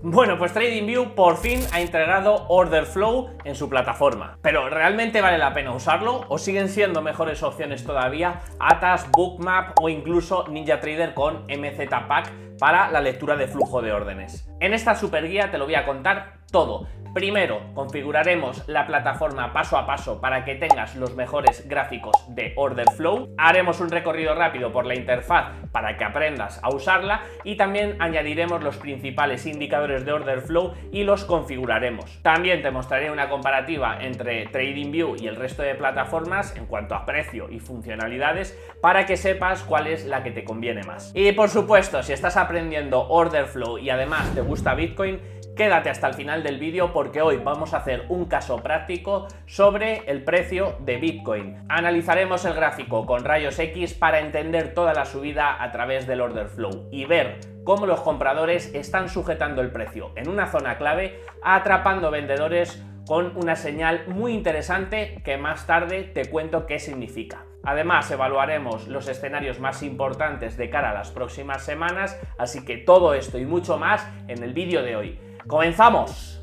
Bueno, pues TradingView por fin ha integrado Order Flow en su plataforma. Pero ¿realmente vale la pena usarlo? ¿O siguen siendo mejores opciones todavía Atas, Bookmap o incluso NinjaTrader con MZ-Pack para la lectura de flujo de órdenes? En esta super guía te lo voy a contar todo. Primero, configuraremos la plataforma paso a paso para que tengas los mejores gráficos de Order Flow. Haremos un recorrido rápido por la interfaz para que aprendas a usarla y también añadiremos los principales indicadores de Order Flow y los configuraremos. También te mostraré una comparativa entre TradingView y el resto de plataformas en cuanto a precio y funcionalidades para que sepas cuál es la que te conviene más. Y por supuesto, si estás aprendiendo Order Flow y además te gusta Bitcoin, quédate hasta el final del vídeo porque hoy vamos a hacer un caso práctico sobre el precio de Bitcoin. Analizaremos el gráfico con rayos X para entender toda la subida a través del Order Flow y ver cómo los compradores están sujetando el precio en una zona clave, atrapando vendedores con una señal muy interesante que más tarde te cuento qué significa. Además, evaluaremos los escenarios más importantes de cara a las próximas semanas, así que todo esto y mucho más en el vídeo de hoy. ¡Comenzamos!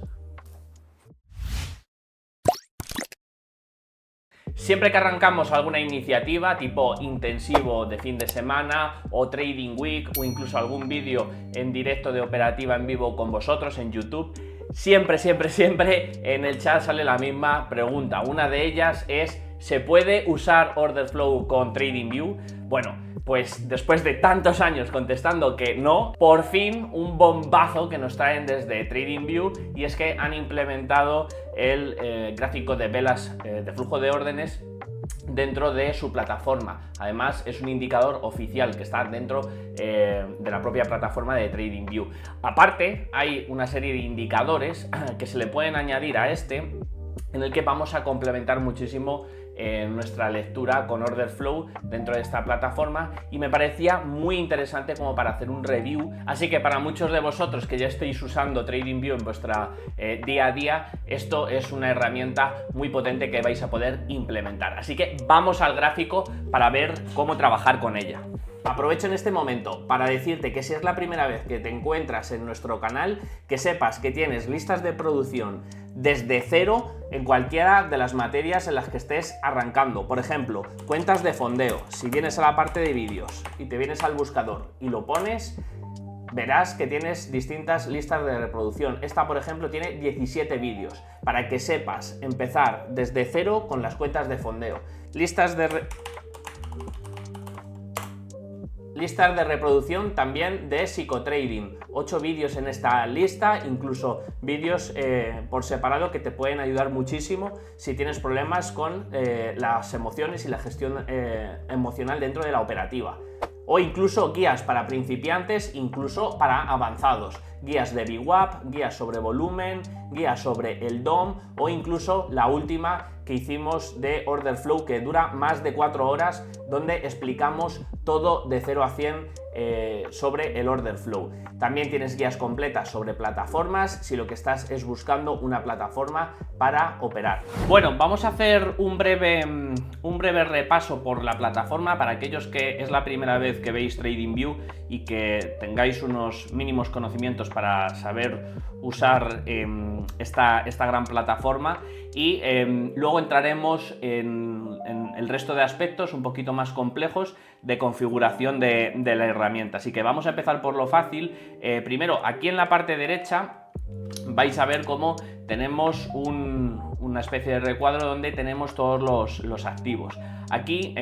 Siempre que arrancamos alguna iniciativa tipo intensivo de fin de semana o Trading Week o incluso algún vídeo en directo de operativa en vivo con vosotros en YouTube, siempre en el chat sale la misma pregunta. Una de ellas es: ¿se puede usar Order Flow con TradingView? Bueno, pues después de tantos años contestando que no, por fin un bombazo que nos traen desde TradingView, y es que han implementado el gráfico de velas de flujo de órdenes dentro de su plataforma. Además, es un indicador oficial que está dentro de la propia plataforma de TradingView. Aparte, hay una serie de indicadores que se le pueden añadir a este, en el que vamos a complementar muchísimo nuestra lectura con Order Flow dentro de esta plataforma, y me parecía muy interesante como para hacer un review. Así que para muchos de vosotros que ya estéis usando TradingView en vuestra día a día, esto es una herramienta muy potente que vais a poder implementar. Así que vamos al gráfico para ver cómo trabajar con ella. Aprovecho en este momento para decirte que si es la primera vez que te encuentras en nuestro canal, que sepas que tienes listas de producción desde cero en cualquiera de las materias en las que estés arrancando. Por ejemplo, cuentas de fondeo. Si vienes a la parte de vídeos y te vienes al buscador y lo pones, verás que tienes distintas listas de reproducción. Esta, por ejemplo, tiene 17 vídeos, para que sepas empezar desde cero con las cuentas de fondeo. Listas de reproducción también de psicotrading, 8 vídeos en esta lista, incluso vídeos por separado que te pueden ayudar muchísimo si tienes problemas con las emociones y la gestión emocional dentro de la operativa. O incluso guías para principiantes, incluso para avanzados, guías de VWAP, guías sobre volumen, guías sobre el DOM o incluso la última que hicimos de Order Flow, que dura más de 4 horas, donde explicamos todo de 0 a 100 sobre el Order Flow. También tienes guías completas sobre plataformas si lo que estás es buscando una plataforma para operar. Bueno, vamos a hacer un breve repaso por la plataforma para aquellos que es la primera vez que veis TradingView y que tengáis unos mínimos conocimientos para saber usar esta gran plataforma, y luego entraremos en el resto de aspectos un poquito más complejos de configuración de la herramienta. Así que vamos a empezar por lo fácil. Primero, aquí en la parte derecha vais a ver cómo tenemos una especie de recuadro donde tenemos todos los activos. Aquí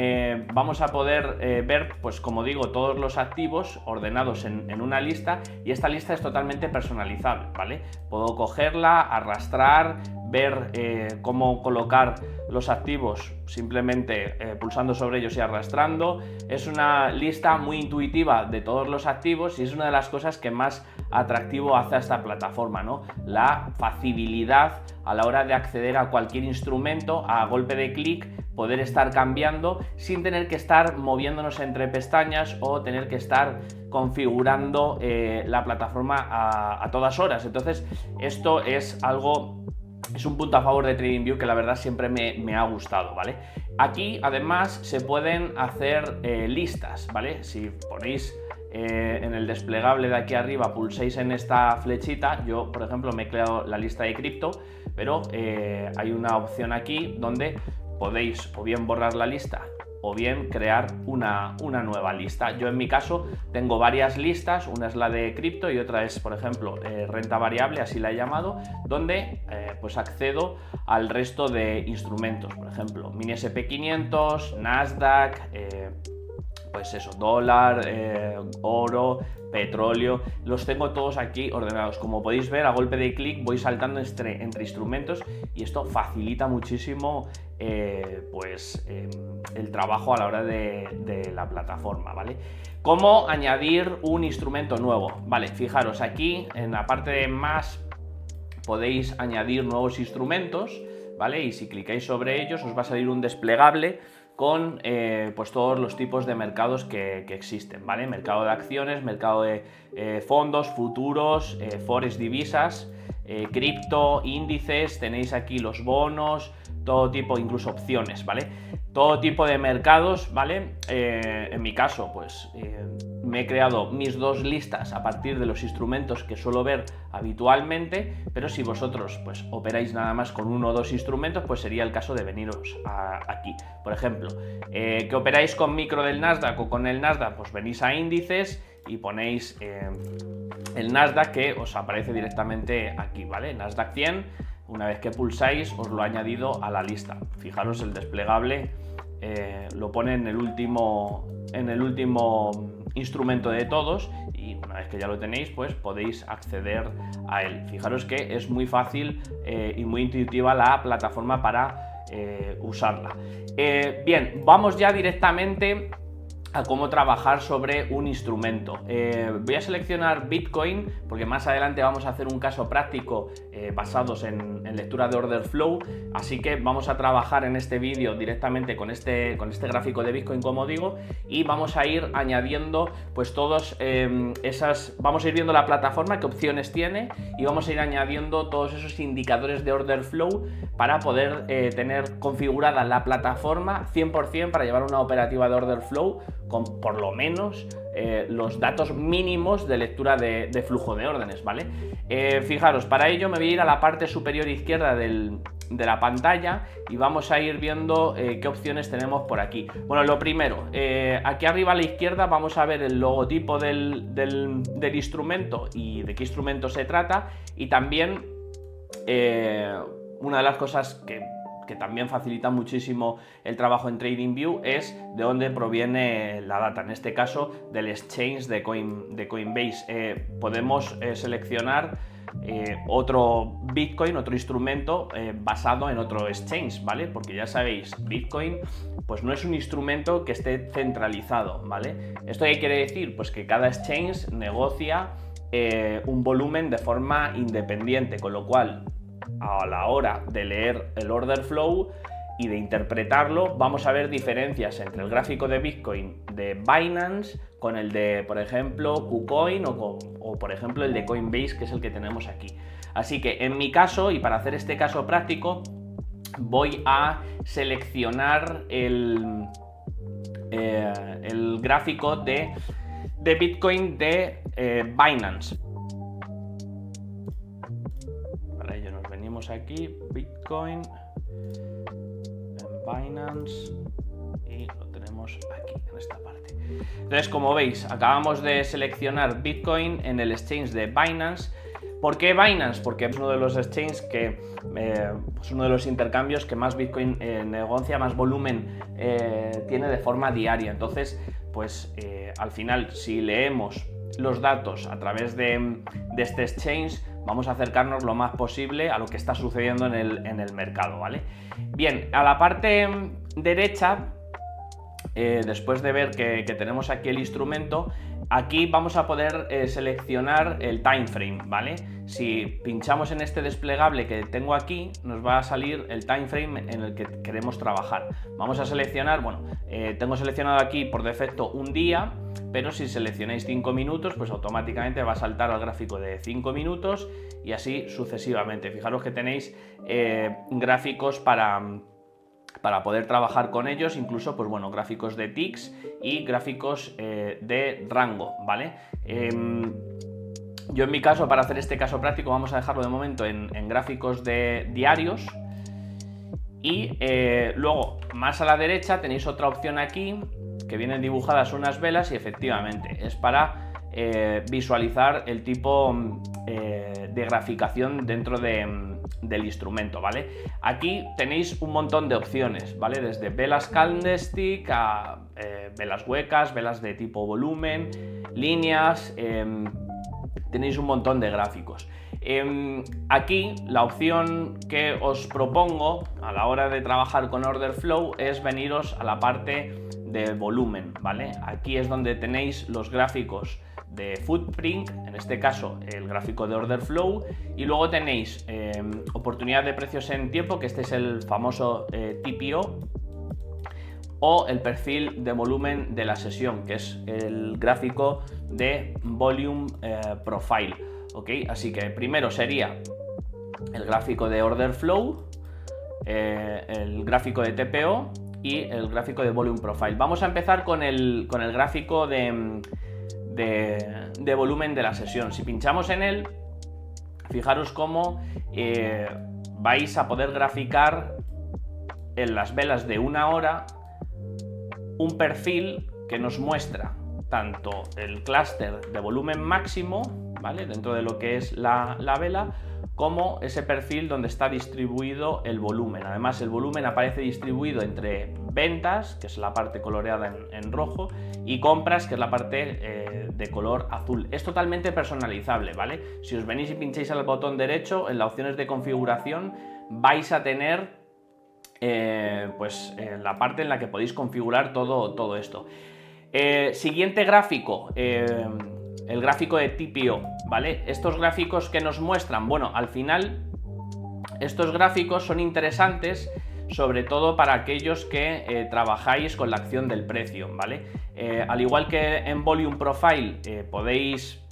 vamos a poder ver, pues como digo, todos los activos ordenados en una lista, y esta lista es totalmente personalizable, ¿vale? Puedo cogerla, arrastrar, ver cómo colocar los activos simplemente pulsando sobre ellos y arrastrando. Es una lista muy intuitiva de todos los activos y es una de las cosas que más atractivo hace a esta plataforma, ¿no? La facilidad a la hora de acceder a cualquier instrumento a golpe de clic, poder estar cambiando sin tener que estar moviéndonos entre pestañas o tener que estar configurando la plataforma a todas horas. Entonces, esto es un punto a favor de TradingView que la verdad siempre me ha gustado, ¿vale? Aquí además se pueden hacer listas, ¿vale? Si ponéis en el desplegable de aquí arriba pulséis en esta flechita. Yo, por ejemplo, me he creado la lista de cripto, pero hay una opción aquí donde podéis o bien borrar la lista o bien crear una nueva lista. Yo en mi caso tengo varias listas, una es la de cripto y otra es, por ejemplo, renta variable, así la he llamado, donde pues accedo al resto de instrumentos, por ejemplo, mini SP500, Nasdaq, pues eso, dólar, oro, petróleo, los tengo todos aquí ordenados. Como podéis ver, a golpe de clic voy saltando entre instrumentos y esto facilita muchísimo el trabajo a la hora de la plataforma, ¿vale? ¿Cómo añadir un instrumento nuevo? Vale, fijaros, aquí en la parte de más podéis añadir nuevos instrumentos, ¿vale? Y si clicáis sobre ellos os va a salir un desplegable con pues todos los tipos de mercados que existen, ¿vale? Mercado de acciones, mercado de fondos, futuros, forex, divisas, cripto, índices, tenéis aquí los bonos, todo tipo, incluso opciones, ¿vale? Todo tipo de mercados, ¿vale? En mi caso, pues me he creado mis dos listas a partir de los instrumentos que suelo ver habitualmente, pero si vosotros pues operáis nada más con uno o dos instrumentos, pues sería el caso de veniros aquí. Por ejemplo, que operáis con micro del Nasdaq o con el Nasdaq, pues venís a índices y ponéis el Nasdaq, que os aparece directamente aquí, ¿vale? Nasdaq 100, una vez que pulsáis os lo ha añadido a la lista. Fijaros, el desplegable lo pone en el último instrumento de todos y una vez que ya lo tenéis pues podéis acceder a él. Fijaros que es muy fácil y muy intuitiva la plataforma para usarla. Bien, vamos ya directamente a cómo trabajar sobre un instrumento. Voy a seleccionar Bitcoin porque más adelante vamos a hacer un caso práctico basados en lectura de order flow, así que vamos a trabajar en este vídeo directamente con este gráfico de Bitcoin, como digo, y vamos a ir añadiendo pues todos vamos a ir viendo la plataforma, qué opciones tiene, y vamos a ir añadiendo todos esos indicadores de order flow para poder tener configurada la plataforma 100% para llevar una operativa de order flow con por lo menos los datos mínimos de lectura de flujo de órdenes, ¿vale? Fijaros, para ello me voy a ir a la parte superior izquierda de la pantalla y vamos a ir viendo qué opciones tenemos por aquí. Bueno, lo primero, aquí arriba a la izquierda vamos a ver el logotipo del instrumento y de qué instrumento se trata, y también una de las cosas que también facilita muchísimo el trabajo en TradingView es de dónde proviene la data, en este caso del exchange de Coinbase. Podemos seleccionar otro Bitcoin, otro instrumento basado en otro exchange, ¿vale? Porque ya sabéis, Bitcoin pues no es un instrumento que esté centralizado, ¿vale? ¿Esto qué quiere decir? Pues que cada exchange negocia un volumen de forma independiente, con lo cual a la hora de leer el order flow y de interpretarlo vamos a ver diferencias entre el gráfico de Bitcoin de Binance con el de, por ejemplo, KuCoin o por ejemplo el de Coinbase, que es el que tenemos aquí. Así que en mi caso, y para hacer este caso práctico, voy a seleccionar el gráfico de Bitcoin de Binance. Aquí Bitcoin en Binance y lo tenemos aquí en esta parte. Entonces, como veis, acabamos de seleccionar Bitcoin en el exchange de Binance. ¿Por qué Binance? Porque es uno de los exchanges que es uno de los intercambios que más Bitcoin negocia, más volumen tiene de forma diaria. Entonces, pues al final, si leemos los datos a través de este exchange, vamos a acercarnos lo más posible a lo que está sucediendo en el mercado, ¿vale? Bien, a la parte derecha, después de ver que tenemos aquí el instrumento, aquí vamos a poder seleccionar el time frame, ¿vale? Si pinchamos en este desplegable que tengo aquí, nos va a salir el time frame en el que queremos trabajar. Vamos a seleccionar, bueno, tengo seleccionado aquí por defecto un día, pero si seleccionáis 5 minutos, pues automáticamente va a saltar al gráfico de 5 minutos y así sucesivamente. Fijaros que tenéis gráficos para para poder trabajar con ellos, incluso, pues bueno, gráficos de ticks y gráficos de rango, ¿vale? Yo en mi caso, para hacer este caso práctico, vamos a dejarlo de momento en gráficos de diarios. Y luego, más a la derecha, tenéis otra opción aquí, que vienen dibujadas unas velas y efectivamente es para visualizar el tipo de graficación dentro del instrumento, ¿vale? Aquí tenéis un montón de opciones, ¿vale? Desde velas candlestick a velas huecas, velas de tipo volumen, líneas, tenéis un montón de gráficos. Aquí la opción que os propongo a la hora de trabajar con Order Flow es veniros a la parte de volumen, ¿vale? Aquí es donde tenéis los gráficos de Footprint, en este caso el gráfico de Order Flow, y luego tenéis oportunidad de precios en tiempo, que este es el famoso TPO, o el perfil de volumen de la sesión, que es el gráfico de Volume Profile, ¿ok? Así que primero sería el gráfico de Order Flow, el gráfico de TPO y el gráfico de Volume Profile. Vamos a empezar con el gráfico de volumen de la sesión. Si pinchamos en él, fijaros cómo vais a poder graficar en las velas de 1 hora un perfil que nos muestra tanto el clúster de volumen máximo, ¿vale?, dentro de lo que es la vela, como ese perfil donde está distribuido el volumen. Además, el volumen aparece distribuido entre ventas, que es la parte coloreada en rojo, y compras, que es la parte de color azul. Es totalmente personalizable, ¿vale? Si os venís y pincháis al botón derecho, en las opciones de configuración vais a tener la parte en la que podéis configurar todo esto. Siguiente gráfico, el gráfico de TPO, ¿vale? Estos gráficos que nos muestran, bueno, al final estos gráficos son interesantes sobre todo para aquellos que trabajáis con la acción del precio, ¿vale? Al igual que en Volume Profile podéis...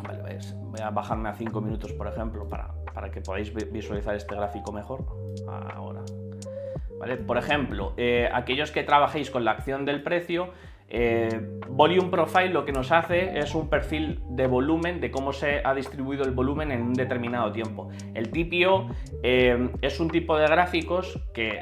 Vale, voy a bajarme a 5 minutos, por ejemplo, para que podáis visualizar este gráfico mejor. Ahora, ¿vale? Por ejemplo, aquellos que trabajéis con la acción del precio, Volume Profile lo que nos hace es un perfil de volumen, de cómo se ha distribuido el volumen en un determinado tiempo. El TPO es un tipo de gráficos que,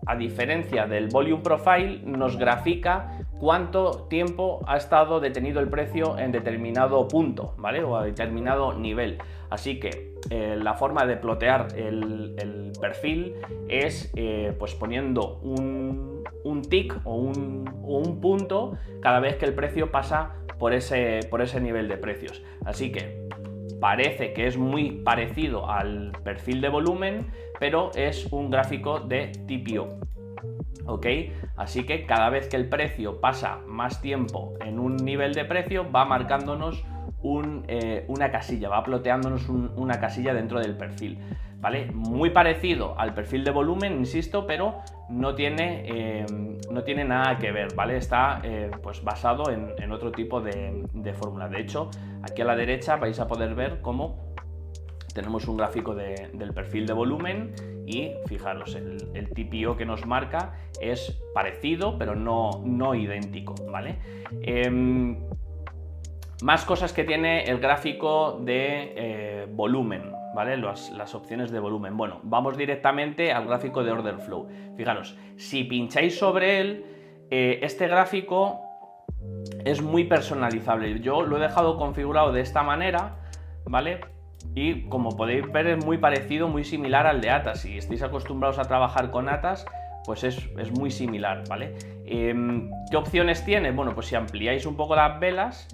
a diferencia del Volume Profile, nos grafica cuánto tiempo ha estado detenido el precio en determinado punto, ¿vale?, o a determinado nivel. Así que la forma de plotear el perfil es pues poniendo un tick o un punto cada vez que el precio pasa por ese nivel de precios. Así que parece que es muy parecido al perfil de volumen, pero es un gráfico de TPO. ¿Ok? Así que cada vez que el precio pasa más tiempo en un nivel de precio, va marcándonos una casilla, va ploteándonos una casilla dentro del perfil, ¿vale? Muy parecido al perfil de volumen, insisto, pero no tiene nada que ver, ¿vale? Está pues basado en otro tipo de fórmula. De hecho, aquí a la derecha vais a poder ver cómo tenemos un gráfico del perfil de volumen y fijaros, el TPO que nos marca es parecido, pero no idéntico, ¿vale? Más cosas que tiene el gráfico de volumen, ¿vale? Las opciones de volumen. Bueno, vamos directamente al gráfico de Order Flow. Fijaros, si pincháis sobre él, este gráfico es muy personalizable. Yo lo he dejado configurado de esta manera, ¿vale? Y como podéis ver, es muy parecido, muy similar al de Atas. Si estáis acostumbrados a trabajar con Atas, pues es muy similar, ¿vale? ¿Qué opciones tiene? Bueno, pues si ampliáis un poco las velas,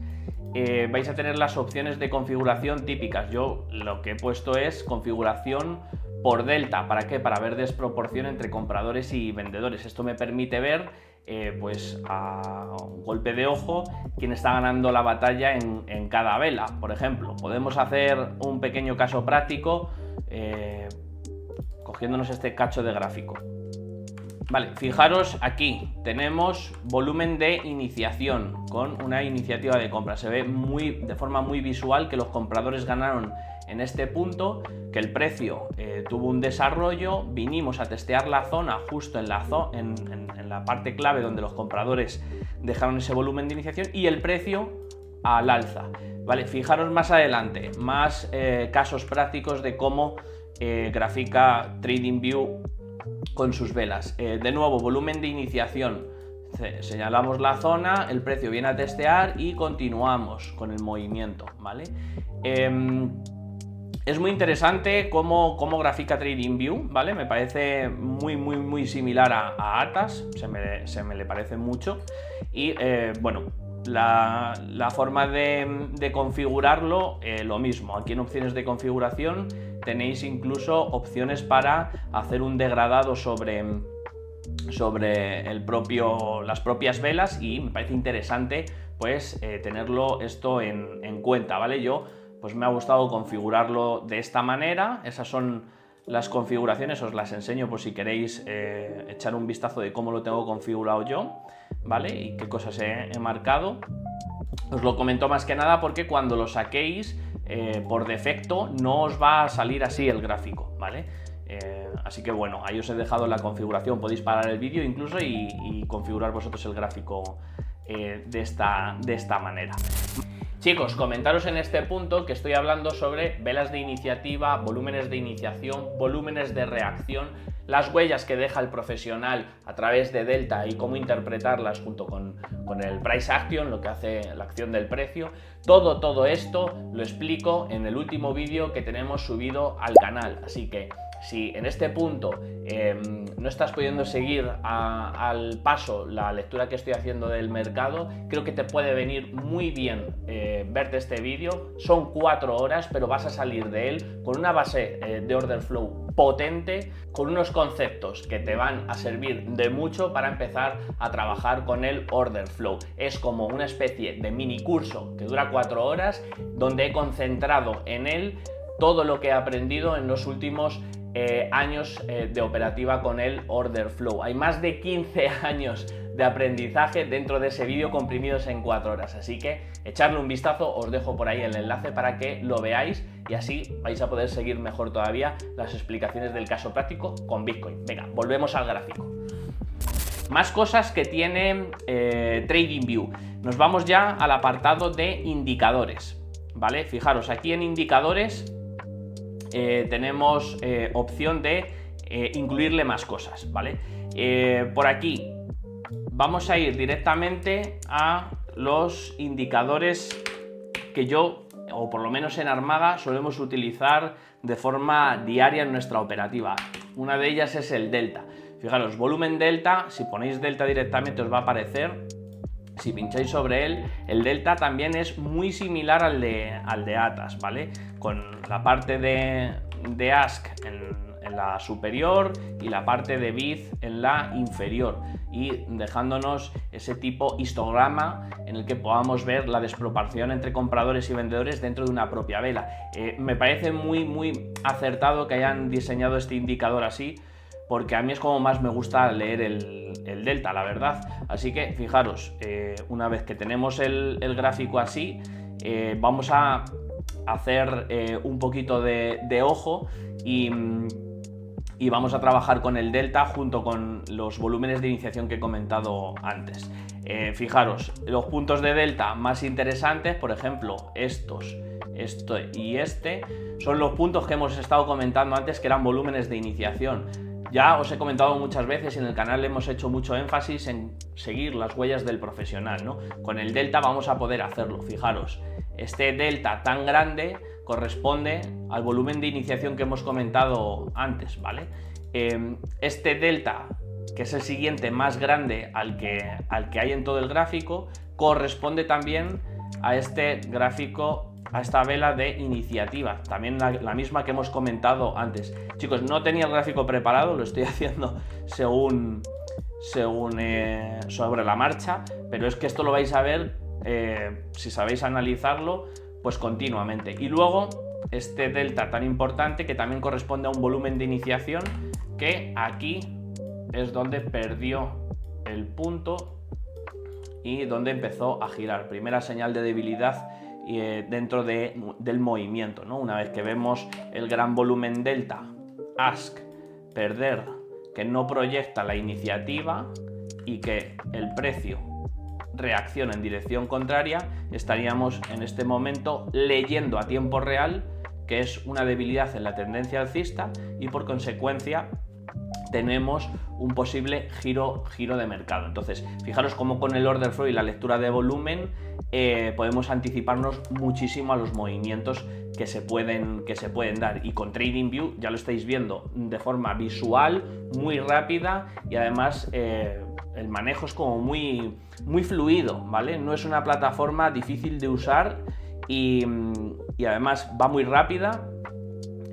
vais a tener las opciones de configuración típicas. Yo lo que he puesto es configuración por delta. ¿Para qué? Para ver desproporción entre compradores y vendedores. Esto me permite ver pues a un golpe de ojo quién está ganando la batalla en cada vela. Por ejemplo, podemos hacer un pequeño caso práctico cogiéndonos este cacho de gráfico. Vale, fijaros aquí, tenemos volumen de iniciación con una iniciativa de compra. Se ve de forma muy visual que los compradores ganaron en este punto, que el precio tuvo un desarrollo, vinimos a testear la zona justo en la parte clave donde los compradores dejaron ese volumen de iniciación y el precio al alza. Vale, fijaros más adelante, más casos prácticos de cómo grafica TradingView con sus velas. De nuevo, volumen de iniciación. Señalamos la zona, el precio viene a testear y continuamos con el movimiento, ¿vale? Es muy interesante cómo grafica TradingView, ¿vale? Me parece muy similar a Atas, se me le parece mucho. Y bueno, la forma de configurarlo, lo mismo. Aquí en opciones de configuración tenéis incluso opciones para hacer un degradado sobre las propias velas, y me parece interesante pues tenerlo esto en cuenta, ¿vale? Yo pues me ha gustado configurarlo de esta manera. Esas son las configuraciones, os las enseño por si queréis echar un vistazo de cómo lo tengo configurado yo, ¿vale? Y qué cosas he marcado. Os lo comento más que nada porque cuando lo saquéis por defecto no os va a salir así el gráfico, ¿vale? Así que bueno, ahí os he dejado la configuración, podéis parar el vídeo incluso y configurar vosotros el gráfico de esta manera. Chicos, comentaros en este punto que estoy hablando sobre velas de iniciativa, volúmenes de iniciación, volúmenes de reacción, las huellas que deja el profesional a través de delta y cómo interpretarlas junto con el price action, lo que hace la acción del precio. Todo esto lo explico en el último vídeo que tenemos subido al canal, así que si en este punto no estás pudiendo seguir al paso la lectura que estoy haciendo del mercado, creo que te puede venir muy bien verte este vídeo. Son 4 horas, pero vas a salir de él con una base de order flow potente, con unos conceptos que te van a servir de mucho para empezar a trabajar con el order flow. Es como una especie de mini curso que dura 4 horas, donde he concentrado en él todo lo que he aprendido en los últimos años de operativa con el order flow. Hay más de 15 años de aprendizaje dentro de ese vídeo comprimidos en 4 horas, así que echarle un vistazo, os dejo por ahí el enlace para que lo veáis y así vais a poder seguir mejor todavía las explicaciones del caso práctico con Bitcoin. Venga, volvemos al gráfico. Más cosas que tiene TradingView. Nos vamos ya al apartado de indicadores, ¿vale? Fijaros, aquí en indicadores tenemos opción de incluirle más cosas, ¿vale? Por aquí vamos a ir directamente a los indicadores que yo, o por lo menos en Armada, solemos utilizar de forma diaria en nuestra operativa. Una de ellas es el delta. Fijaros, volumen delta, si ponéis delta directamente os va a aparecer. Si pincháis sobre él, el delta también es muy similar al de Atas, ¿vale? Con la parte de ask en la superior y la parte de bid en la inferior, y dejándonos ese tipo histograma en el que podamos ver la desproporción entre compradores y vendedores dentro de una propia vela. Me parece muy acertado que hayan diseñado este indicador así, porque a mí es como más me gusta leer el delta, la verdad. Así que fijaros, una vez que tenemos el gráfico así, vamos a hacer un poquito de ojo y vamos a trabajar con el delta junto con los volúmenes de iniciación que he comentado antes. Fijaros, los puntos de delta más interesantes, por ejemplo, este y este, son los puntos que hemos estado comentando antes, que eran volúmenes de iniciación. Ya os he comentado muchas veces y en el canal hemos hecho mucho énfasis en seguir las huellas del profesional, ¿no? Con el delta vamos a poder hacerlo. Fijaros, este delta tan grande corresponde al volumen de iniciación que hemos comentado antes, ¿vale? Este delta, que es el siguiente más grande al que hay en todo el gráfico, corresponde también a este gráfico, a esta vela de iniciativa, también la misma que hemos comentado antes. Chicos, no tenía el gráfico preparado, lo estoy haciendo según sobre la marcha, pero es que esto lo vais a ver si sabéis analizarlo pues continuamente. Y luego este delta tan importante, que también corresponde a un volumen de iniciación, que aquí es donde perdió el punto y donde empezó a girar. Primera señal de debilidad dentro del movimiento, ¿no? Una vez que vemos el gran volumen delta, ask, perder, que no proyecta la iniciativa y que el precio reacciona en dirección contraria, estaríamos en este momento leyendo a tiempo real que es una debilidad en la tendencia alcista y por consecuencia tenemos un posible giro de mercado. Entonces, fijaros cómo con el order flow y la lectura de volumen podemos anticiparnos muchísimo a los movimientos que se pueden dar, y con TradingView ya lo estáis viendo de forma visual, muy rápida, y además el manejo es como muy fluido, ¿vale? No es una plataforma difícil de usar y además va muy rápida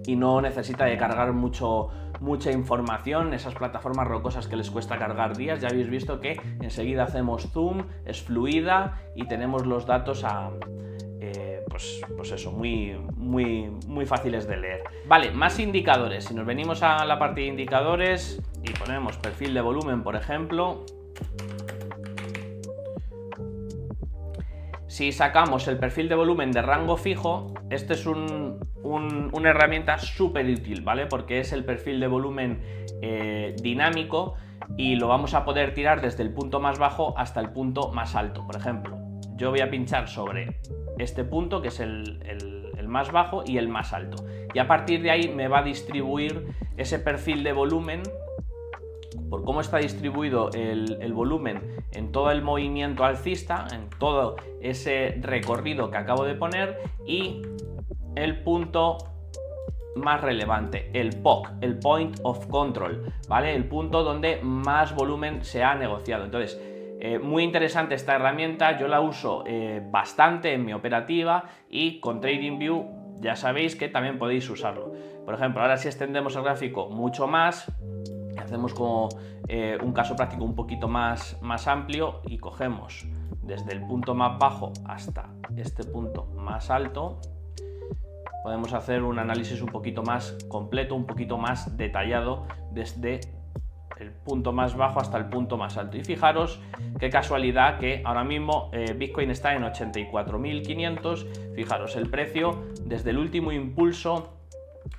y no necesita de cargar mucha información. Esas plataformas rocosas que les cuesta cargar días, ya habéis visto que enseguida hacemos zoom, es fluida y tenemos los datos pues eso, muy fáciles de leer. Vale, más indicadores. Si nos venimos a la parte de indicadores y ponemos perfil de volumen, por ejemplo, si sacamos el perfil de volumen de rango fijo, este es una herramienta súper útil, ¿vale? Porque es el perfil de volumen dinámico y lo vamos a poder tirar desde el punto más bajo hasta el punto más alto. Por ejemplo, yo voy a pinchar sobre este punto, que es el más bajo y el más alto, y a partir de ahí me va a distribuir ese perfil de volumen por cómo está distribuido el volumen en todo el movimiento alcista, en todo ese recorrido que acabo de poner, y el punto más relevante, el POC, el Point of Control, ¿vale? El punto donde más volumen se ha negociado. Entonces, muy interesante esta herramienta, yo la uso bastante en mi operativa, y con TradingView ya sabéis que también podéis usarlo. Por ejemplo, ahora si extendemos el gráfico mucho más, hacemos como un caso práctico un poquito más amplio y cogemos desde el punto más bajo hasta este punto más alto, podemos hacer un análisis un poquito más completo, un poquito más detallado desde el punto más bajo hasta el punto más alto. Y fijaros qué casualidad que ahora mismo Bitcoin está en 84.500. Fijaros, el precio desde el último impulso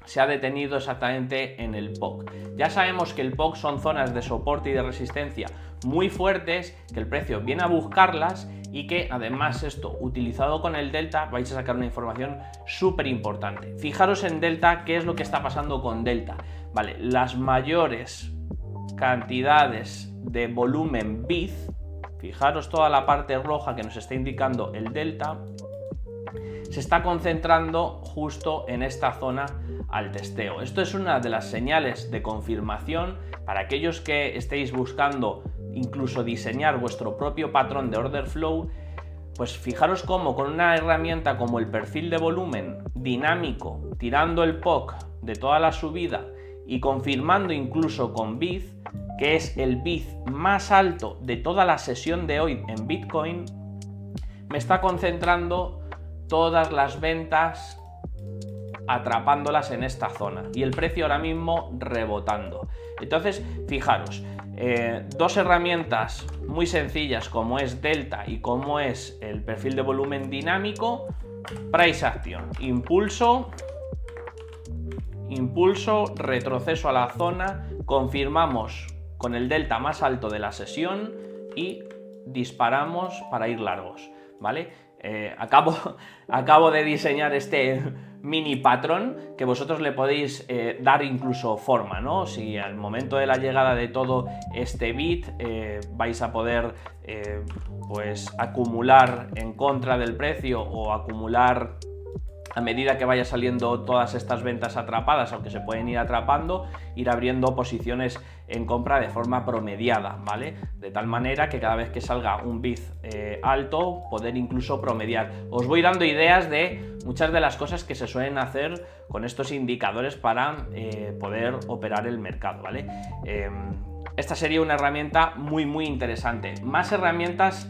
se ha detenido exactamente en el POC. Ya sabemos que el POC son zonas de soporte y de resistencia muy fuertes, que el precio viene a buscarlas y que además esto utilizado con el delta vais a sacar una información súper importante. Fijaros en delta, qué es lo que está pasando con delta. Vale, las mayores cantidades de volumen BID, fijaros toda la parte roja que nos está indicando el delta, se está concentrando justo en esta zona al testeo. Esto es una de las señales de confirmación para aquellos que estéis buscando incluso diseñar vuestro propio patrón de order flow. Pues fijaros cómo con una herramienta como el perfil de volumen dinámico, tirando el POC de toda la subida y confirmando incluso con BID, que es el BID más alto de toda la sesión de hoy en Bitcoin, me está concentrando todas las ventas, atrapándolas en esta zona y el precio ahora mismo rebotando. Entonces, fijaros, dos herramientas muy sencillas como es delta y como es el perfil de volumen dinámico, price action, impulso, retroceso a la zona, confirmamos con el delta más alto de la sesión y disparamos para ir largos, ¿vale? Acabo de diseñar este mini patrón que vosotros le podéis dar incluso forma, ¿no? Si al momento de la llegada de todo este bit vais a poder pues acumular en contra del precio o acumular a medida que vaya saliendo todas estas ventas atrapadas, aunque se pueden ir atrapando, ir abriendo posiciones en compra de forma promediada, ¿vale? De tal manera que cada vez que salga un bid alto, poder incluso promediar. Os voy dando ideas de muchas de las cosas que se suelen hacer con estos indicadores para poder operar el mercado, ¿vale? Esta sería una herramienta muy interesante. Más herramientas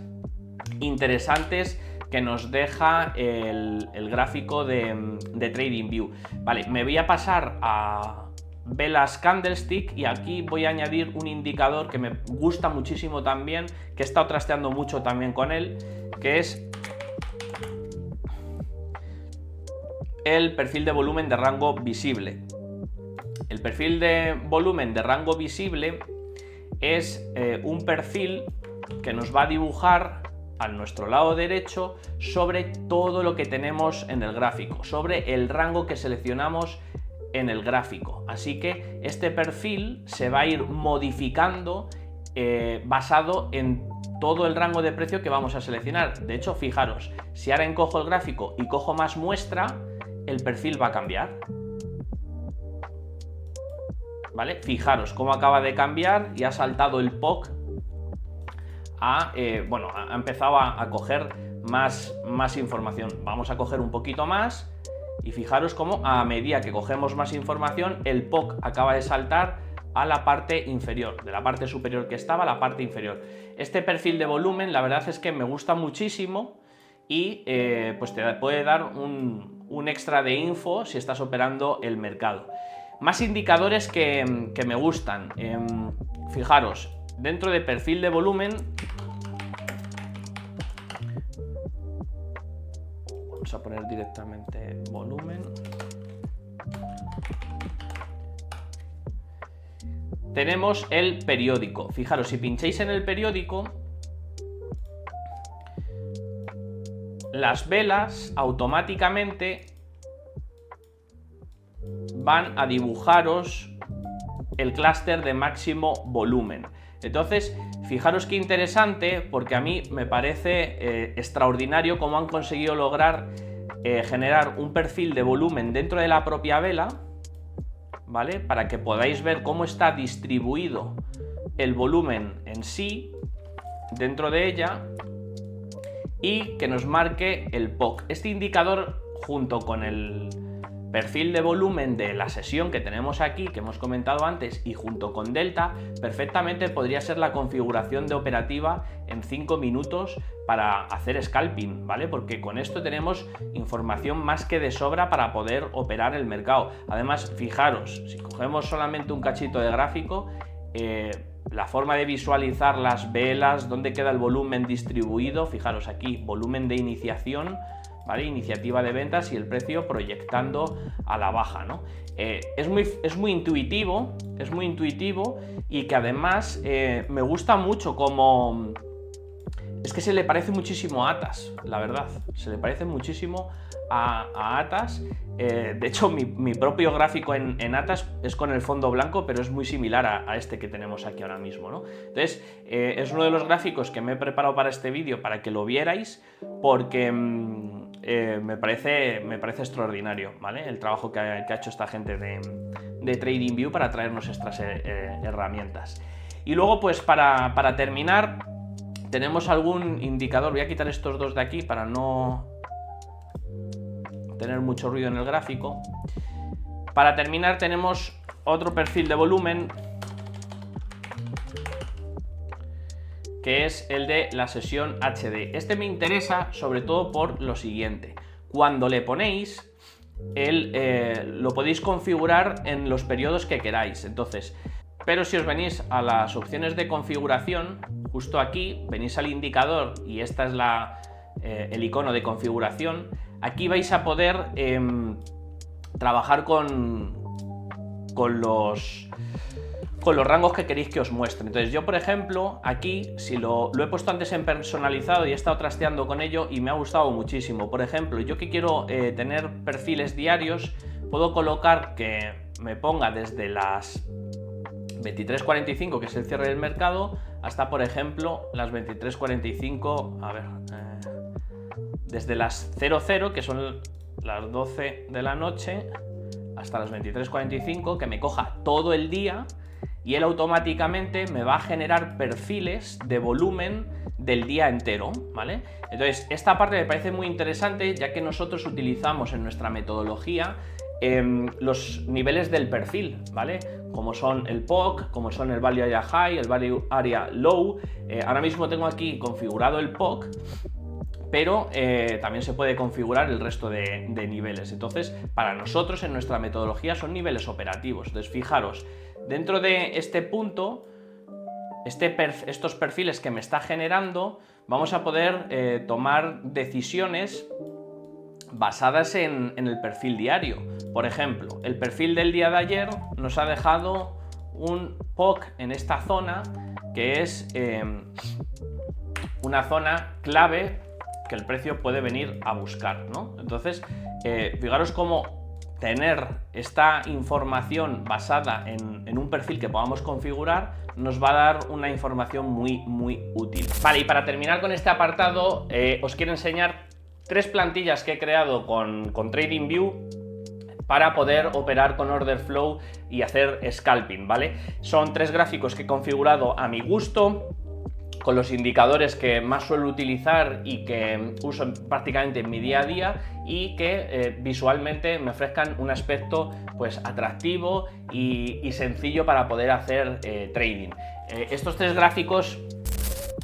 interesantes que nos deja el gráfico de TradingView. Vale, me voy a pasar a velas candlestick y aquí voy a añadir un indicador que me gusta muchísimo también, que he estado trasteando mucho también con él, que es el perfil de volumen de rango visible. El perfil de volumen de rango visible es un perfil que nos va a dibujar a nuestro lado derecho sobre todo lo que tenemos en el gráfico, sobre el rango que seleccionamos en el gráfico. Así que este perfil se va a ir modificando basado en todo el rango de precio que vamos a seleccionar. De hecho, fijaros, si ahora encojo el gráfico y cojo más muestra, el perfil va a cambiar. ¿Vale? Fijaros cómo acaba de cambiar y ha saltado el POC ha empezado a coger más información. Vamos a coger un poquito más y fijaros cómo a medida que cogemos más información, el POC acaba de saltar a la parte inferior, de la parte superior que estaba a la parte inferior. Este perfil de volumen, la verdad es que me gusta muchísimo y pues te puede dar un extra de info si estás operando el mercado. Más indicadores que me gustan. Fijaros, dentro de perfil de volumen, vamos a poner directamente volumen. Tenemos el periódico. Fijaros, si pincháis en el periódico, las velas automáticamente van a dibujaros el clúster de máximo volumen. Entonces, fijaros qué interesante, porque a mí me parece extraordinario cómo han conseguido lograr generar un perfil de volumen dentro de la propia vela, ¿vale? Para que podáis ver cómo está distribuido el volumen en sí dentro de ella y que nos marque el POC. Este indicador, junto con el perfil de volumen de la sesión que tenemos aquí, que hemos comentado antes, y junto con delta, perfectamente podría ser la configuración de operativa en 5 minutos para hacer scalping, ¿vale? Porque con esto tenemos información más que de sobra para poder operar el mercado. Además, fijaros, si cogemos solamente un cachito de gráfico, la forma de visualizar las velas, dónde queda el volumen distribuido, fijaros aquí, volumen de iniciación, ¿vale? Iniciativa de ventas y el precio proyectando a la baja, ¿no? Es muy intuitivo, y que además me gusta mucho como... Es que se le parece muchísimo a Atas, la verdad, se le parece muchísimo a Atas. De hecho, mi propio gráfico en Atas es con el fondo blanco, pero es muy similar a este que tenemos aquí ahora mismo, ¿no? Entonces, es uno de los gráficos que me he preparado para este vídeo para que lo vierais, porque me parece extraordinario, ¿vale? El trabajo que ha hecho esta gente de TradingView para traernos estas herramientas. Y luego, pues para terminar, tenemos algún indicador. Voy a quitar estos dos de aquí para no tener mucho ruido en el gráfico. Para terminar, tenemos otro perfil de volumen, que es el de la sesión HD. Este me interesa sobre todo por lo siguiente: cuando le ponéis, lo podéis configurar en los periodos que queráis. Entonces, pero si os venís a las opciones de configuración, justo aquí venís al indicador y esta es el icono de configuración. Aquí vais a poder trabajar con los rangos que queréis que os muestre. Entonces yo, por ejemplo, aquí, si lo he puesto antes en personalizado y he estado trasteando con ello y me ha gustado muchísimo. Por ejemplo, yo que quiero tener perfiles diarios, puedo colocar que me ponga desde las 23:45, que es el cierre del mercado, hasta, por ejemplo, las 23:45, desde las 00, que son las 12 de la noche, hasta las 23:45, que me coja todo el día, y él automáticamente me va a generar perfiles de volumen del día entero, ¿vale? Entonces, esta parte me parece muy interesante, ya que nosotros utilizamos en nuestra metodología los niveles del perfil, ¿vale? Como son el POC, como son el Value Area High, el Value Area Low. Ahora mismo tengo aquí configurado el POC, pero también se puede configurar el resto de niveles. Entonces, para nosotros en nuestra metodología son niveles operativos. Entonces, fijaros, dentro de este punto, estos perfiles que me está generando, vamos a poder tomar decisiones, basadas en el perfil diario. Por ejemplo, el perfil del día de ayer nos ha dejado un POC en esta zona que es una zona clave que el precio puede venir a buscar, ¿no? Entonces, fijaros cómo tener esta información basada en un perfil que podamos configurar nos va a dar una información muy útil. Vale, y para terminar con este apartado, os quiero enseñar 3 plantillas que he creado con TradingView para poder operar con order flow y hacer scalping, ¿vale? Son 3 gráficos que he configurado a mi gusto, con los indicadores que más suelo utilizar y que uso prácticamente en mi día a día, y que visualmente me ofrezcan un aspecto pues atractivo y sencillo para poder hacer trading. Estos 3 gráficos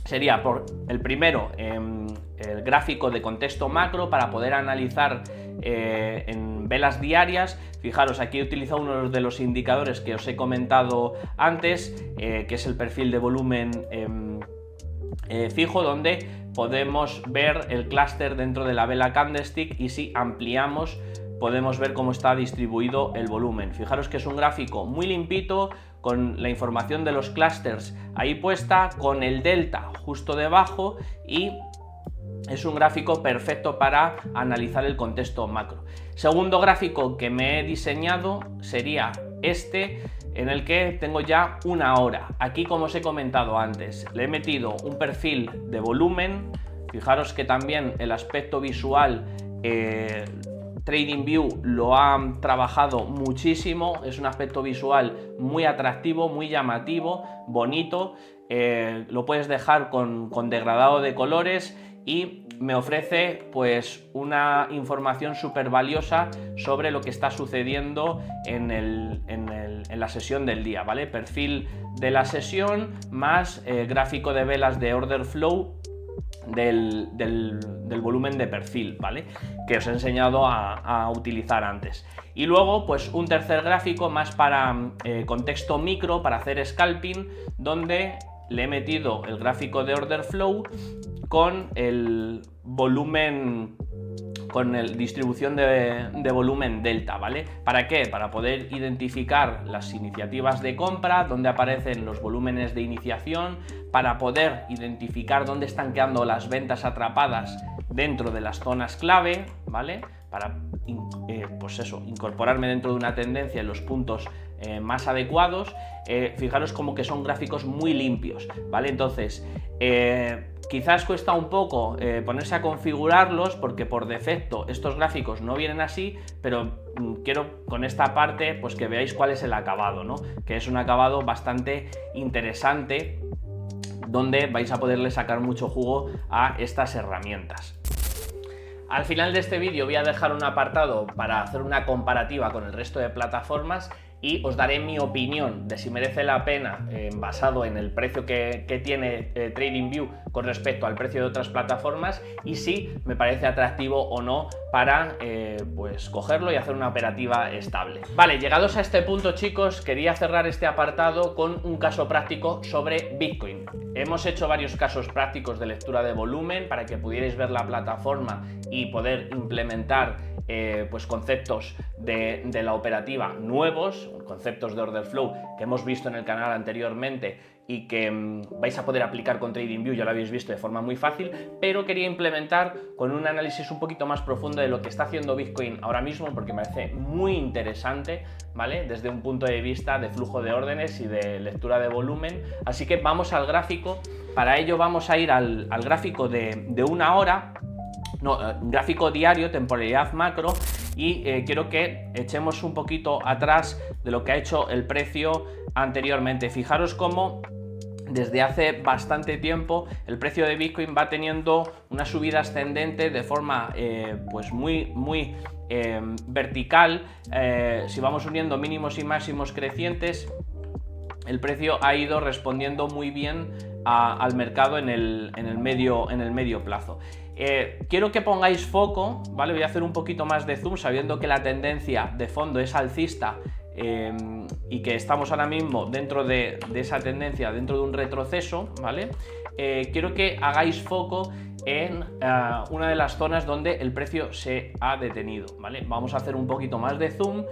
sería el primero, el gráfico de contexto macro para poder analizar en velas diarias. Fijaros, aquí he utilizado uno de los indicadores que os he comentado antes, que es el perfil de volumen fijo, donde podemos ver el clúster dentro de la vela candlestick, y si ampliamos podemos ver cómo está distribuido el volumen. Fijaros que es un gráfico muy limpito, con la información de los clústeres ahí puesta, con el delta justo debajo, y es un gráfico perfecto para analizar el contexto macro. Segundo gráfico que me he diseñado sería este, en el que tengo ya una hora. Aquí, como os he comentado antes, le he metido un perfil de volumen. Fijaros que también el aspecto visual TradingView lo ha trabajado muchísimo. Es un aspecto visual muy atractivo, muy llamativo, bonito. Lo puedes dejar con degradado de colores y me ofrece pues una información súper valiosa sobre lo que está sucediendo en la sesión del día, ¿vale? Perfil de la sesión más gráfico de velas de order flow del volumen de perfil, ¿vale? Que os he enseñado a utilizar antes. Y luego pues un tercer gráfico más para contexto micro, para hacer scalping, donde le he metido el gráfico de order flow con el volumen, con la distribución de volumen delta, ¿vale? ¿Para qué? Para poder identificar las iniciativas de compra, donde aparecen los volúmenes de iniciación, para poder identificar dónde están quedando las ventas atrapadas dentro de las zonas clave, ¿vale? Para pues eso, incorporarme dentro de una tendencia en los puntos más adecuados. Fijaros como que son gráficos muy limpios, ¿vale? Entonces, quizás cuesta un poco ponerse a configurarlos, porque por defecto estos gráficos no vienen así, pero quiero con esta parte pues que veáis cuál es el acabado, ¿no? Que es un acabado bastante interesante, donde vais a poderle sacar mucho jugo a estas herramientas. Al final de este vídeo voy a dejar un apartado para hacer una comparativa con el resto de plataformas y os daré mi opinión de si merece la pena, basado en el precio que tiene TradingView con respecto al precio de otras plataformas, y si me parece atractivo o no para pues cogerlo y hacer una operativa estable. Vale, llegados a este punto, chicos, quería cerrar este apartado con un caso práctico sobre Bitcoin. Hemos hecho varios casos prácticos de lectura de volumen para que pudierais ver la plataforma y poder implementar pues conceptos de la operativa nuevos, conceptos de order flow que hemos visto en el canal anteriormente y que vais a poder aplicar con TradingView, ya lo habéis visto de forma muy fácil, pero quería implementar con un análisis un poquito más profundo de lo que está haciendo Bitcoin ahora mismo, porque me parece muy interesante, ¿vale? Desde un punto de vista de flujo de órdenes y de lectura de volumen. Así que vamos al gráfico. Para ello vamos a ir al gráfico de una hora, no, gráfico diario, temporalidad macro, y quiero que echemos un poquito atrás de lo que ha hecho el precio anteriormente. Fijaros cómo desde hace bastante tiempo el precio de Bitcoin va teniendo una subida ascendente de forma pues muy vertical. Si vamos uniendo mínimos y máximos crecientes, el precio ha ido respondiendo muy bien al mercado en el medio plazo. Quiero que pongáis foco, ¿vale? Voy a hacer un poquito más de zoom, sabiendo que la tendencia de fondo es alcista y que estamos ahora mismo dentro de esa tendencia, dentro de un retroceso, ¿vale? quiero que hagáis foco en una de las zonas donde el precio se ha detenido, ¿vale? Vamos a hacer un poquito más de zoom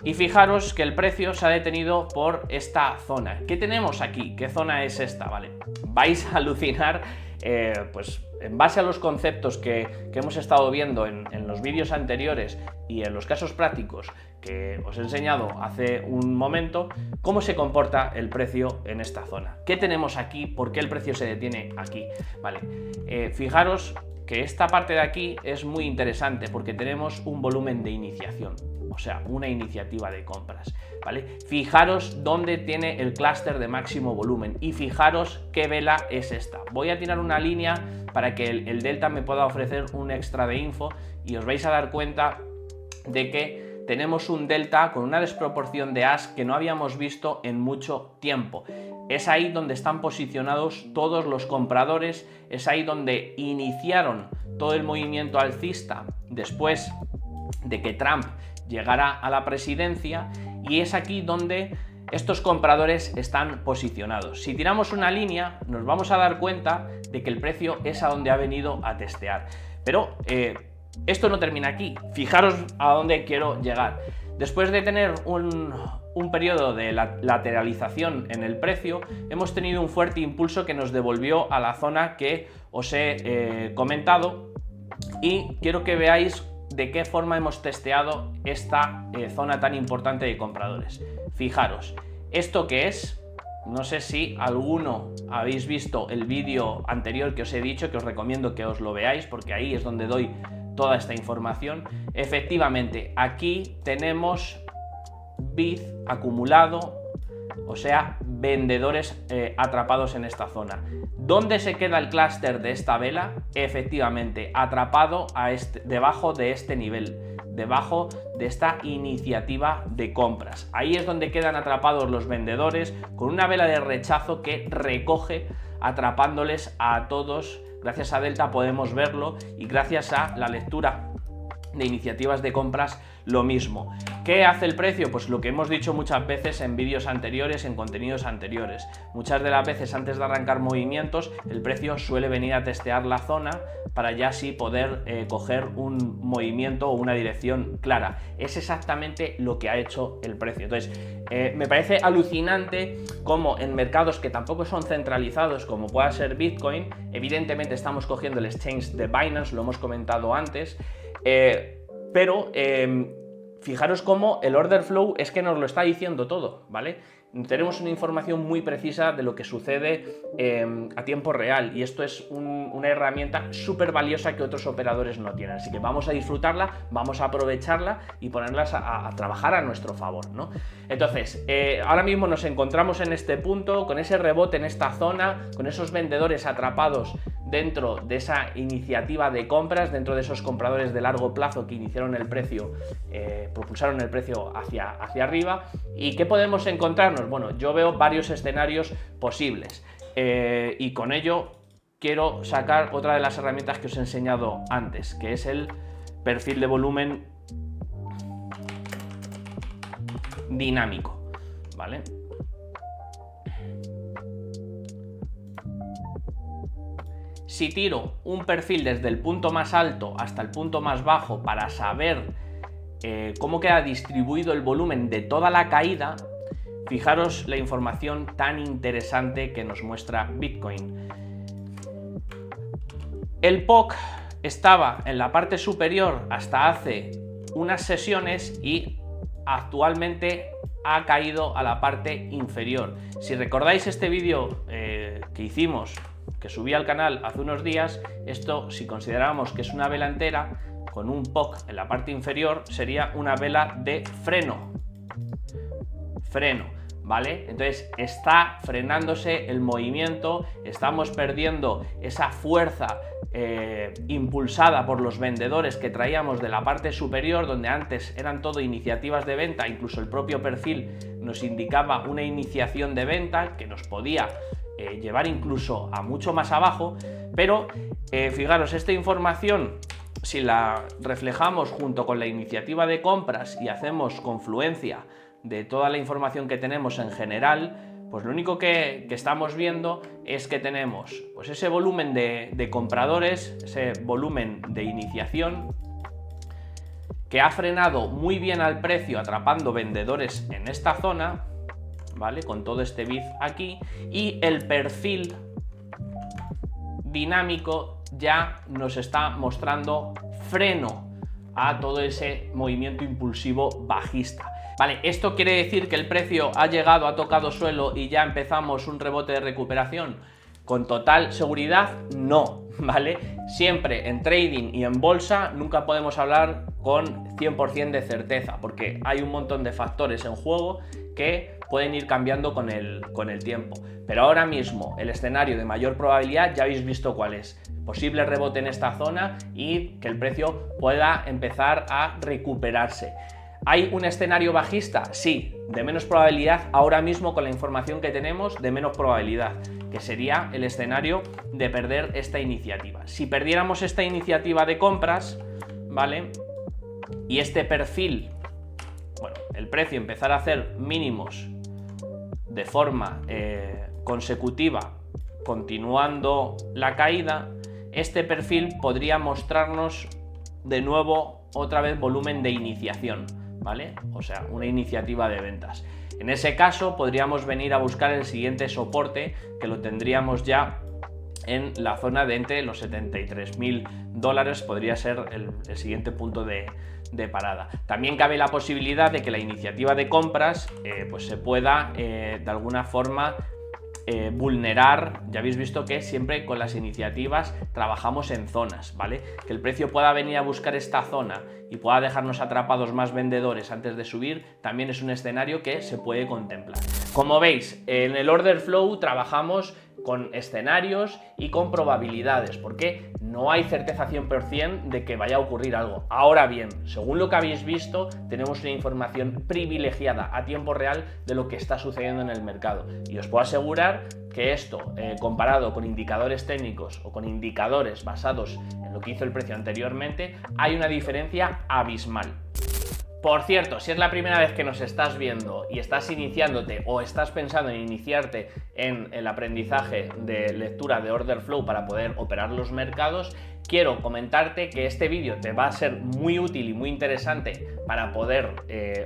y fijaros que el precio se ha detenido por esta zona. ¿Qué tenemos aquí? ¿Qué zona es esta? ¿Vale? Vais a alucinar, pues en base a los conceptos que hemos estado viendo en los vídeos anteriores y en los casos prácticos que os he enseñado hace un momento, cómo se comporta el precio en esta zona. ¿Qué tenemos aquí? ¿Por qué el precio se detiene aquí? Vale, fijaros que esta parte de aquí es muy interesante porque tenemos un volumen de iniciación, o sea, una iniciativa de compras, ¿vale? Fijaros dónde tiene el clúster de máximo volumen y fijaros qué vela es esta. Voy a tirar una línea para que el delta me pueda ofrecer un extra de info y os vais a dar cuenta de que tenemos un delta con una desproporción de as que no habíamos visto en mucho tiempo. Es ahí donde están posicionados todos los compradores, es ahí donde iniciaron todo el movimiento alcista después de que Trump llegara a la presidencia, y es aquí donde estos compradores están posicionados. Si tiramos una línea nos vamos a dar cuenta de que el precio es a donde ha venido a testear. Pero esto no termina aquí, fijaros a dónde quiero llegar. Después de tener un periodo de lateralización en el precio, hemos tenido un fuerte impulso que nos devolvió a la zona que os he comentado, y quiero que veáis de qué forma hemos testeado esta zona tan importante de compradores. Fijaros, ¿esto qué es? No sé si alguno habéis visto el vídeo anterior que os he dicho, que os recomiendo que os lo veáis porque ahí es donde doy toda esta información. Efectivamente, aquí tenemos bid acumulado, o sea, vendedores atrapados en esta zona. ¿Dónde se queda el clúster de esta vela? Efectivamente, atrapado debajo de este nivel, debajo de esta iniciativa de compras. Ahí es donde quedan atrapados los vendedores con una vela de rechazo que recoge, atrapándoles a todos. Gracias a Delta podemos verlo, y gracias a la lectura de iniciativas de compras lo mismo. ¿Qué hace el precio? Pues lo que hemos dicho muchas veces en vídeos anteriores, en contenidos anteriores. Muchas de las veces antes de arrancar movimientos, el precio suele venir a testear la zona para ya así poder coger un movimiento o una dirección clara. Es exactamente lo que ha hecho el precio. Entonces, me parece alucinante cómo en mercados que tampoco son centralizados, como pueda ser Bitcoin, evidentemente estamos cogiendo el exchange de Binance, lo hemos comentado antes, pero fijaros cómo el order flow es que nos lo está diciendo todo, ¿vale? Tenemos una información muy precisa de lo que sucede a tiempo real, y esto es una herramienta súper valiosa que otros operadores no tienen. Así que vamos a disfrutarla, vamos a aprovecharla y ponerlas a trabajar a nuestro favor, ¿no? Entonces, ahora mismo nos encontramos en este punto, con ese rebote en esta zona, con esos vendedores atrapados dentro de esa iniciativa de compras, dentro de esos compradores de largo plazo que iniciaron el precio, propulsaron el precio hacia arriba. ¿Y qué podemos encontrarnos? Bueno, yo veo varios escenarios posibles, y con ello quiero sacar otra de las herramientas que os he enseñado antes, que es el perfil de volumen dinámico, ¿vale? Si tiro un perfil desde el punto más alto hasta el punto más bajo para saber cómo queda distribuido el volumen de toda la caída, fijaros la información tan interesante que nos muestra Bitcoin. El POC estaba en la parte superior hasta hace unas sesiones y actualmente ha caído a la parte inferior. Si recordáis este vídeo que hicimos, que subí al canal hace unos días, esto, si consideramos que es una vela entera con un POC en la parte inferior, sería una vela de freno, ¿vale? Entonces está frenándose el movimiento, estamos perdiendo esa fuerza impulsada por los vendedores que traíamos de la parte superior, donde antes eran todo iniciativas de venta. Incluso el propio perfil nos indicaba una iniciación de venta que nos podía llevar incluso a mucho más abajo. Pero fijaros, esta información, si la reflejamos junto con la iniciativa de compras y hacemos confluencia de toda la información que tenemos en general, pues lo único que estamos viendo es que tenemos pues ese volumen de compradores, ese volumen de iniciación, que ha frenado muy bien al precio atrapando vendedores en esta zona, ¿vale? Con todo este bid aquí, y el perfil dinámico ya nos está mostrando freno a todo ese movimiento impulsivo bajista. Vale, ¿esto quiere decir que el precio ha llegado, ha tocado suelo y ya empezamos un rebote de recuperación? Con total seguridad, no, ¿vale? Siempre en trading y en bolsa nunca podemos hablar con 100% de certeza, porque hay un montón de factores en juego que pueden ir cambiando con el tiempo. Pero ahora mismo el escenario de mayor probabilidad ya habéis visto cuál es. Posible rebote en esta zona y que el precio pueda empezar a recuperarse. ¿Hay un escenario bajista? Sí, de menos probabilidad ahora mismo con la información que tenemos, de menos probabilidad, que sería el escenario de perder esta iniciativa. Si perdiéramos esta iniciativa de compras, ¿vale? Y este perfil, bueno, el precio empezara a hacer mínimos de forma consecutiva, continuando la caída, este perfil podría mostrarnos de nuevo otra vez volumen de iniciación, ¿vale? O sea, una iniciativa de ventas. En ese caso podríamos venir a buscar el siguiente soporte, que lo tendríamos ya en la zona de entre los $73.000, podría ser el siguiente punto de parada. También cabe la posibilidad de que la iniciativa de compras pues se pueda de alguna forma vulnerar. Ya habéis visto que siempre con las iniciativas trabajamos en zonas, ¿vale? Que el precio pueda venir a buscar esta zona y pueda dejarnos atrapados más vendedores antes de subir, también es un escenario que se puede contemplar. Como veis, en el order flow trabajamos con escenarios y con probabilidades, porque no hay certeza 100% de que vaya a ocurrir algo. Ahora bien, según lo que habéis visto, tenemos una información privilegiada a tiempo real de lo que está sucediendo en el mercado. Y os puedo asegurar que esto, comparado con indicadores técnicos o con indicadores basados en lo que hizo el precio anteriormente, hay una diferencia abismal. Por cierto, si es la primera vez que nos estás viendo y estás iniciándote o estás pensando en iniciarte en el aprendizaje de lectura de order flow para poder operar los mercados, quiero comentarte que este vídeo te va a ser muy útil y muy interesante para poder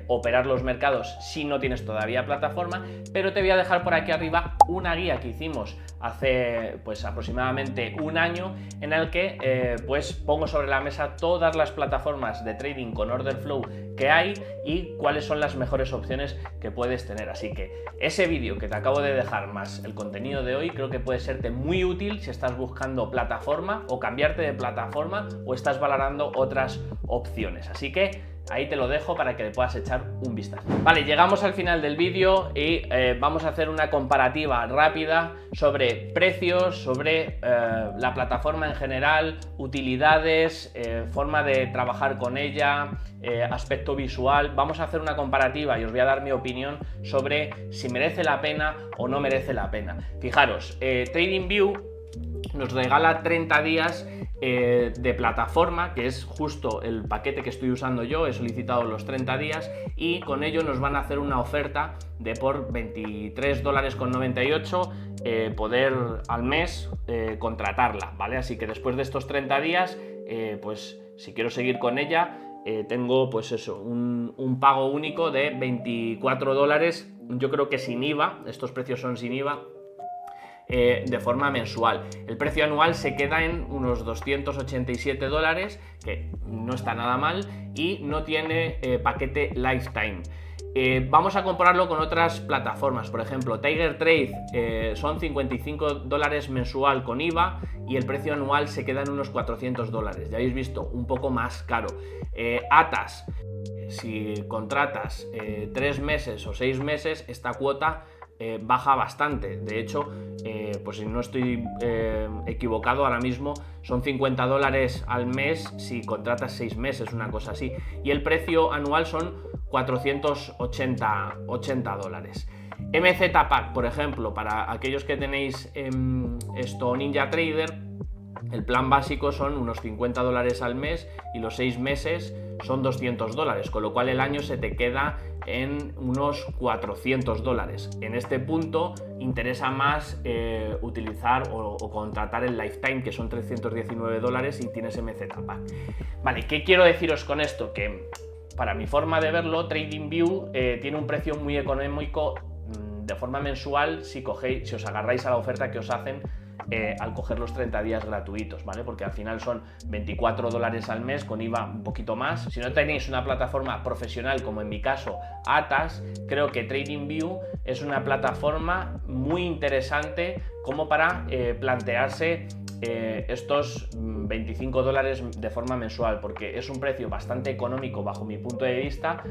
operar los mercados si no tienes todavía plataforma, pero te voy a dejar por aquí arriba una guía que hicimos hace pues aproximadamente un año, en el que pues pongo sobre la mesa todas las plataformas de trading con order flow que hay y cuáles son las mejores opciones que puedes tener. Así que ese vídeo que te acabo de dejar más el contenido de hoy creo que puede serte muy útil si estás buscando plataforma o cambiarte de plataforma o estás valorando otras opciones. Así que ahí te lo dejo para que le puedas echar un vistazo. Vale, llegamos al final del vídeo y vamos a hacer una comparativa rápida sobre precios, sobre la plataforma en general, utilidades, forma de trabajar con ella, aspecto visual. Vamos a hacer una comparativa y os voy a dar mi opinión sobre si merece la pena o no merece la pena. Fijaros, TradingView nos regala 30 días de plataforma, que es justo el paquete que estoy usando yo. He solicitado los 30 días y con ello nos van a hacer una oferta de por $23,98 poder al mes contratarla, ¿vale? Así que después de estos 30 días, pues si quiero seguir con ella, tengo pues eso, un pago único de $24, yo creo que sin IVA, estos precios son sin IVA, de forma mensual. El precio anual se queda en unos $287, que no está nada mal, y no tiene paquete Lifetime. Vamos a compararlo con otras plataformas. Por ejemplo, Tiger Trade son $55 mensual con IVA y el precio anual se queda en unos $400. Ya habéis visto, un poco más caro. Atas, si contratas 3 meses o 6 meses, esta cuota baja bastante. De hecho, pues si no estoy equivocado, ahora mismo son $50 al mes si contratas 6 meses, una cosa así. Y el precio anual son $480. MZ Pack, por ejemplo, para aquellos que tenéis esto NinjaTrader, El plan básico son unos $50 al mes y los 6 meses son $200, con lo cual el año se te queda en unos $400. En este punto interesa más utilizar o contratar el Lifetime, que son $319 y tienes MZ Pack. Vale, ¿qué quiero deciros con esto? Que para mi forma de verlo, TradingView tiene un precio muy económico de forma mensual si os agarráis a la oferta que os hacen al coger los 30 días gratuitos, ¿vale? Porque al final son $24 al mes con IVA un poquito más. Si no tenéis una plataforma profesional, como en mi caso Atas, creo que TradingView es una plataforma muy interesante como para plantearse estos $25 de forma mensual, porque es un precio bastante económico bajo mi punto de vista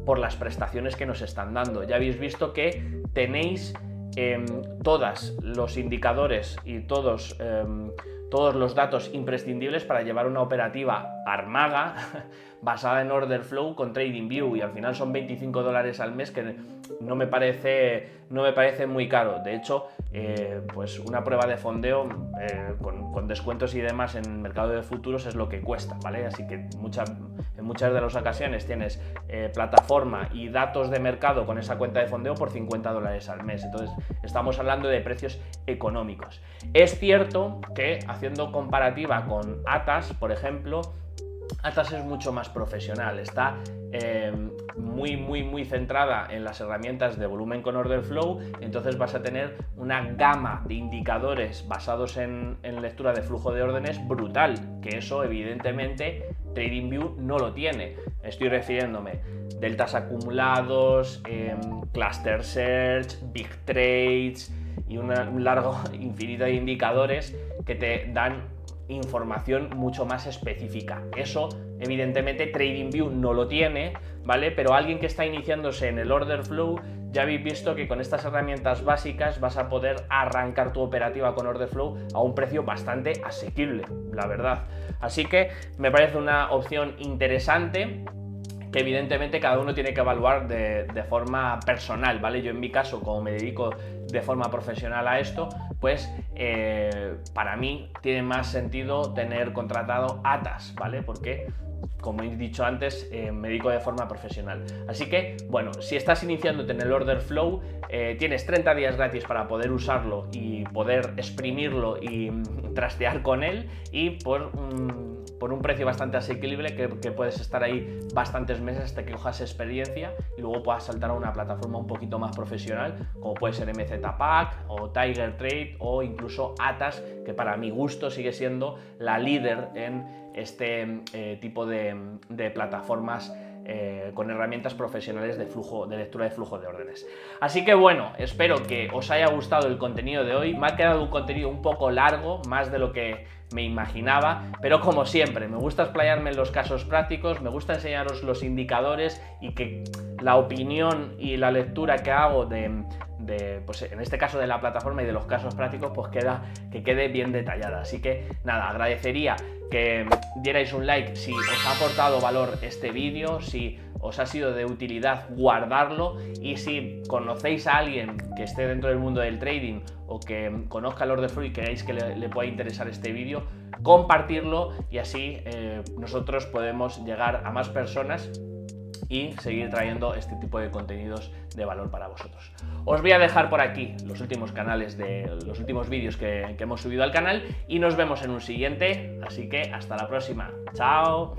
por las prestaciones que nos están dando. Ya habéis visto que tenéis todos los indicadores y todos los datos imprescindibles para llevar una operativa armaga basada en order flow con TradingView, y al final son $25 al mes, que no me parece muy caro. De hecho, pues una prueba de fondeo con descuentos y demás en el mercado de futuros es lo que cuesta, ¿vale? Así que en muchas de las ocasiones tienes plataforma y datos de mercado con esa cuenta de fondeo por $50 al mes. Entonces estamos hablando de precios económicos. Es cierto que, haciendo comparativa con Atas, por ejemplo, Atas es mucho más profesional, está muy centrada en las herramientas de volumen con order flow. Entonces vas a tener una gama de indicadores basados en lectura de flujo de órdenes brutal, que eso evidentemente TradingView no lo tiene. Estoy refiriéndome deltas acumulados, cluster search, big trades y un largo infinito de indicadores que te dan información mucho más específica. Eso evidentemente TradingView no lo tiene, ¿vale? Pero alguien que está iniciándose en el order flow, ya habéis visto que con estas herramientas básicas vas a poder arrancar tu operativa con order flow a un precio bastante asequible, la verdad. Así que me parece una opción interesante, que evidentemente cada uno tiene que evaluar de forma personal, ¿vale? Yo en mi caso, como me dedico de forma profesional a esto, pues para mí tiene más sentido tener contratado Atas, ¿vale? Porque, como he dicho antes, me dedico de forma profesional. Así que, bueno, si estás iniciándote en el order flow, tienes 30 días gratis para poder usarlo y poder exprimirlo y trastear con él, y por un precio bastante asequible, que puedes estar ahí bastantes meses hasta que cojas experiencia y luego puedas saltar a una plataforma un poquito más profesional, como puede ser MZ Pack o Tiger Trade o incluso Atas, que para mi gusto sigue siendo la líder en este tipo de plataformas con herramientas profesionales de lectura de flujo de órdenes. Así que bueno, espero que os haya gustado el contenido de hoy. Me ha quedado un contenido un poco largo, más de lo que me imaginaba, pero como siempre me gusta explayarme en los casos prácticos, me gusta enseñaros los indicadores y que la opinión y la lectura que hago pues en este caso de la plataforma y de los casos prácticos, pues que quede bien detallada. Así que nada, agradecería que dierais un like si os ha aportado valor este vídeo, si os ha sido de utilidad guardarlo, y si conocéis a alguien que esté dentro del mundo del trading o que conozca el order flow y creáis que le pueda interesar este vídeo, compartirlo, y así nosotros podemos llegar a más personas y seguir trayendo este tipo de contenidos de valor para vosotros. Os voy a dejar por aquí los últimos vídeos que hemos subido al canal, y nos vemos en un siguiente, así que hasta la próxima. ¡Chao!